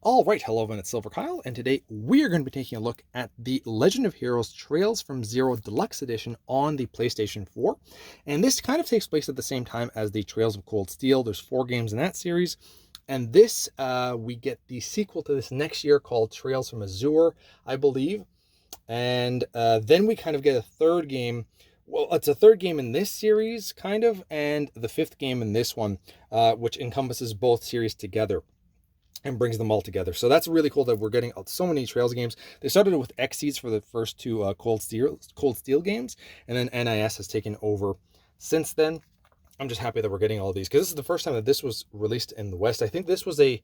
All right, hello everyone, it's silverkyle, and today we are going to be taking a look at the Legend of Heroes Trails from Zero Deluxe Edition on the PlayStation 4. And this kind of takes place at the same time as the Trails of Cold Steel. There's 4 games in that series. And this, we get the sequel to this next year called Trails from Azure, I believe. And then we kind of get a third game. Well, it's a third game in this series, kind of, and the 5th game in this one, which encompasses both series together and brings them all together. So that's really cool that we're getting so many Trails games. They started with Xseeds for the first 2 Cold Steel games, and then NIS has taken over since then. I'm just happy that we're getting all of these, because this is the first time that this was released in the West. I think this was it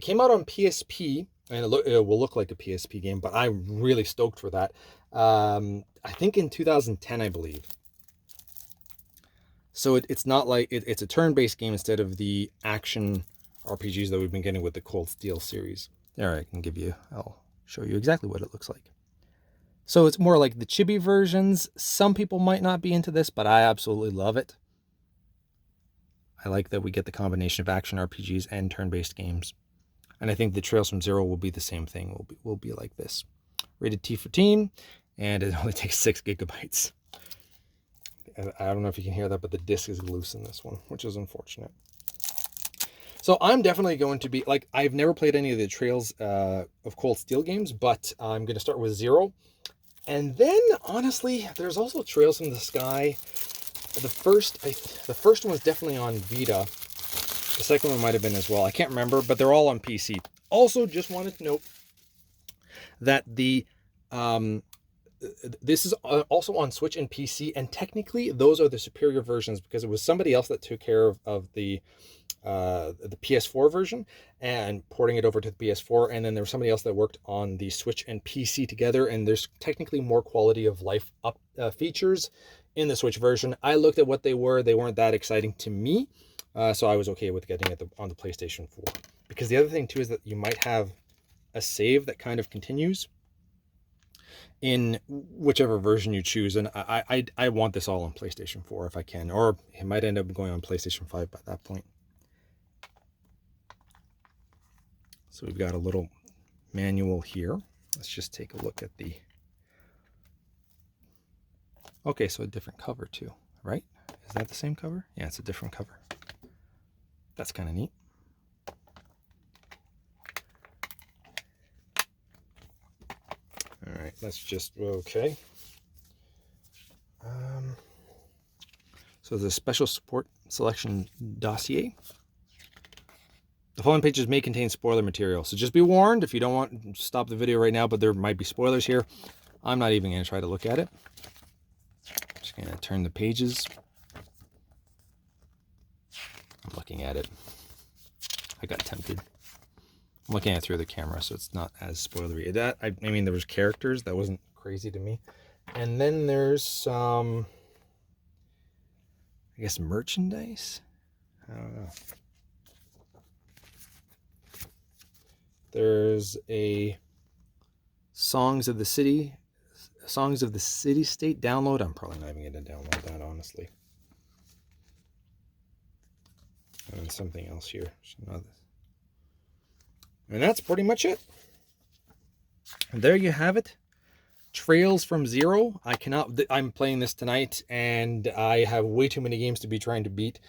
came out on PSP, and it will look like a PSP game, but I'm really stoked for that. I think in 2010, I believe. So it's not like it's a turn-based game instead of the action RPGs that we've been getting with the Cold Steel series. There, I'll show you exactly what it looks like. So it's more like the chibi versions. Some people might not be into this, but I absolutely love it. I like that we get the combination of action RPGs and turn-based games. And I think the Trails from Zero will be the same thing. Will be like this. Rated T for teen, and it only takes 6 gigabytes. I don't know if you can hear that, but the disc is loose in this one, which is unfortunate. So I'm definitely going to be, like, I've never played any of the Trails of Cold Steel games, but I'm going to start with Zero. And then, honestly, there's also Trails from the Sky. The first one was definitely on Vita. The second one might have been as well. I can't remember, but they're all on PC. Also, just wanted to note that this is also on Switch and PC, and technically those are the superior versions, because it was somebody else that took care of the PS4 version and porting it over to the PS4, and then there was somebody else that worked on the Switch and PC together, and there's technically more quality of life features in the Switch version. I looked at what they weren't that exciting to me, so I was okay with getting it on the PlayStation 4. Because the other thing too is that you might have a save that kind of continues in whichever version you choose, and I want this all on PlayStation 4 if I can, or it might end up going on PlayStation 5 by that point. So we've got a little manual here. Let's just take a look at the... Okay, so a different cover too, right? Is that the same cover? Yeah, it's a different cover. That's kind of neat. All right, let's just, okay. So there's a special support selection dossier. The following pages may contain spoiler material, so just be warned. If you don't want, stop the video right now, but there might be spoilers here. I'm not even going to try to look at it. I'm just going to turn the pages. I'm looking at it. I got tempted. I'm looking at it through the camera, so it's not as spoilery. I mean, there was characters. That wasn't crazy to me. And then there's some, I guess, merchandise? I don't know. There's a Songs of the City State download. I'm probably not even going to download that, honestly. And something else here. And that's pretty much it. And there you have it. Trails from Zero. I'm playing this tonight, and I have way too many games to be trying to beat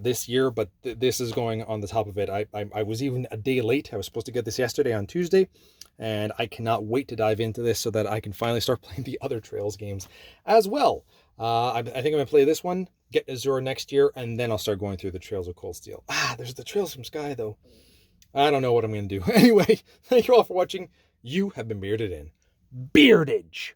this year, but this is going on the top of it. I was even a day late. I was supposed to get this yesterday on Tuesday, and I cannot wait to dive into this so that I can finally start playing the other Trails games as well. I think I'm going to play this one, get Azure next year, and then I'll start going through the Trails of Cold Steel. There's the Trails from Sky, though. I don't know what I'm going to do. Anyway, thank you all for watching. You have been bearded in Beardage.